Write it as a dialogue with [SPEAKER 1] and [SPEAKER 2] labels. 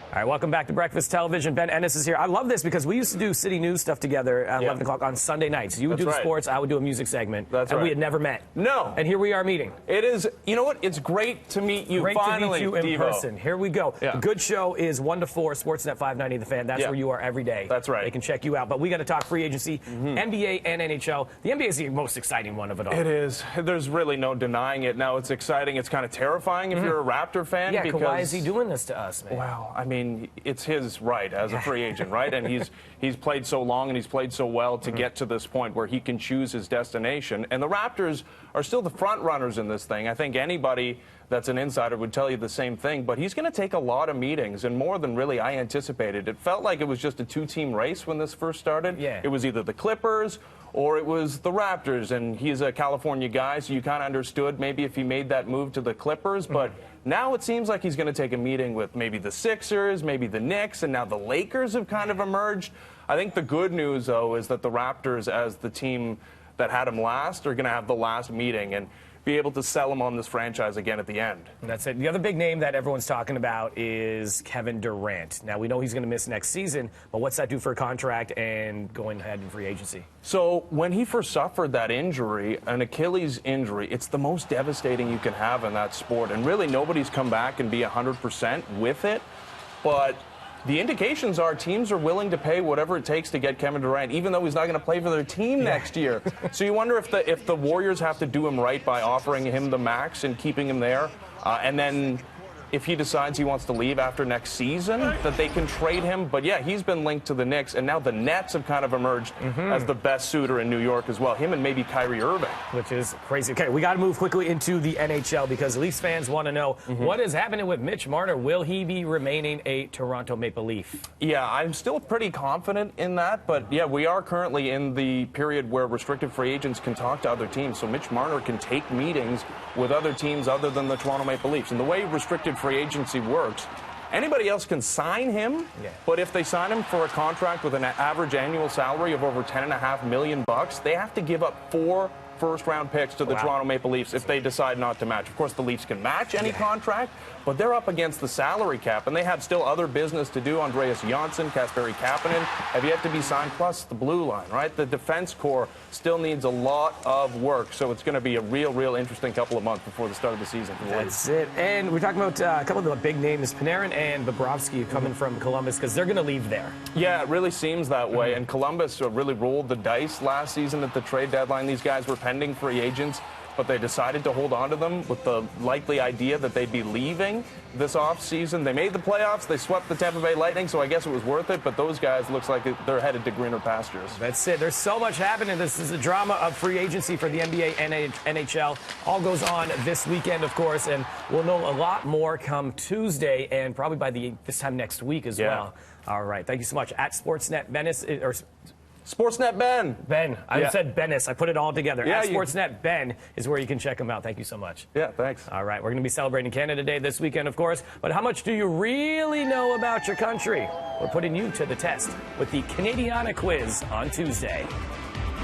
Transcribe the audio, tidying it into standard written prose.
[SPEAKER 1] All right, welcome back to Breakfast Television. Ben Ennis is here. I love this because we used to do City News stuff together at 11 o'clock on Sunday nights. You would do the sports, I would do a music segment. And we had never met.
[SPEAKER 2] No.
[SPEAKER 1] And here we are meeting.
[SPEAKER 2] It is, you know what? It's great to meet you finally,
[SPEAKER 1] to meet you in person. Here we go.
[SPEAKER 2] Yeah.
[SPEAKER 1] The good show is 1 to 4, Sportsnet 590 The Fan. That's where you are every day.
[SPEAKER 2] That's right.
[SPEAKER 1] They can check you out. But we got to talk free agency, NBA and NHL. The NBA is the most exciting one of it all.
[SPEAKER 2] It is. There's really no denying it. Now, it's exciting. It's kind of terrifying if you're a Raptor fan.
[SPEAKER 1] Yeah,
[SPEAKER 2] because
[SPEAKER 1] why is he doing this to us, man?
[SPEAKER 2] Well, I mean, it's his right as a free agent, right? And he's played so long and he's played so well to get to this point where he can choose his destination. And the Raptors are still the front runners in this thing. I think anybody that's an insider would tell you the same thing. But he's going to take a lot of meetings, and more than really I anticipated. It felt like it was just a two-team race when this first started.
[SPEAKER 1] Yeah.
[SPEAKER 2] It was either the Clippers or it was the Raptors, and he's a California guy, so you kind of understood maybe if he made that move to the Clippers. But now it seems like he's going to take a meeting with maybe the Sixers, maybe the Knicks, and now the Lakers have kind of emerged. I think the good news, though, is that the Raptors, as the team that had him last, are going to have the last meeting and be able to sell him on this franchise again at the end.
[SPEAKER 1] And that's it. The other big name that everyone's talking about is Kevin Durant. Now, we know he's going to miss next season, but what's that do for a contract and going ahead in free agency?
[SPEAKER 2] So when he first suffered that injury, an Achilles injury, it's the most devastating you can have in that sport. And really nobody's come back and be 100% with it. But the indications are teams are willing to pay whatever it takes to get Kevin Durant, even though he's not going to play for their team next year. So you wonder if the Warriors have to do him right by offering him the max and keeping him there, and then if he decides he wants to leave after next season, that they can trade him. But yeah, he's been linked to the Knicks, and now the Nets have kind of emerged as the best suitor in New York as well. Him and maybe Kyrie Irving.
[SPEAKER 1] Which is crazy. Okay, we got to move quickly into the NHL because Leafs fans want to know what is happening with Mitch Marner. Will he be remaining a Toronto Maple Leaf?
[SPEAKER 2] Yeah, I'm still pretty confident in that. But yeah, we are currently in the period where restricted free agents can talk to other teams. So Mitch Marner can take meetings with other teams other than the Toronto Maple Leafs. And the way restricted free agency works, anybody else can sign him, but if they sign him for a contract with an average annual salary of over $10.5 million, they have to give up 4 first-round picks to the Toronto Maple Leafs if they decide not to match. Of course, the Leafs can match any contract, but they're up against the salary cap, and they have still other business to do. Andreas Janssen, Kasperi Kapanen have yet to be signed, plus the blue line, right? The defense core still needs a lot of work, so it's going to be a real interesting couple of months before the start of the season.
[SPEAKER 1] That's it. And we're talking about a couple of the big names, Panarin and Bobrovsky, coming from Columbus, because they're going to leave there.
[SPEAKER 2] Yeah, it really seems that way, and Columbus really rolled the dice last season at the trade deadline. These guys were pending free agents, but they decided to hold on to them with the likely idea that they'd be leaving this offseason. They made the playoffs. They swept the Tampa Bay Lightning, so I guess it was worth it. But those guys looks like they're headed to greener pastures.
[SPEAKER 1] That's it. There's so much happening. This is the drama of free agency for the NBA and NHL. All goes on this weekend, of course, and we'll know a lot more come Tuesday and probably by this time next week as well. All right. Thank you so much. At Sportsnet Venice, or
[SPEAKER 2] Sportsnet Ben.
[SPEAKER 1] Ben. I said Bennis. I put it all together.
[SPEAKER 2] Yeah,
[SPEAKER 1] At Sportsnet Ben is where you can check him out. Thank you so much.
[SPEAKER 2] Yeah, thanks.
[SPEAKER 1] All right. We're going to be celebrating Canada Day this weekend, of course. But how much do you really know about your country? We're putting you to the test with the Canadiana quiz on Tuesday.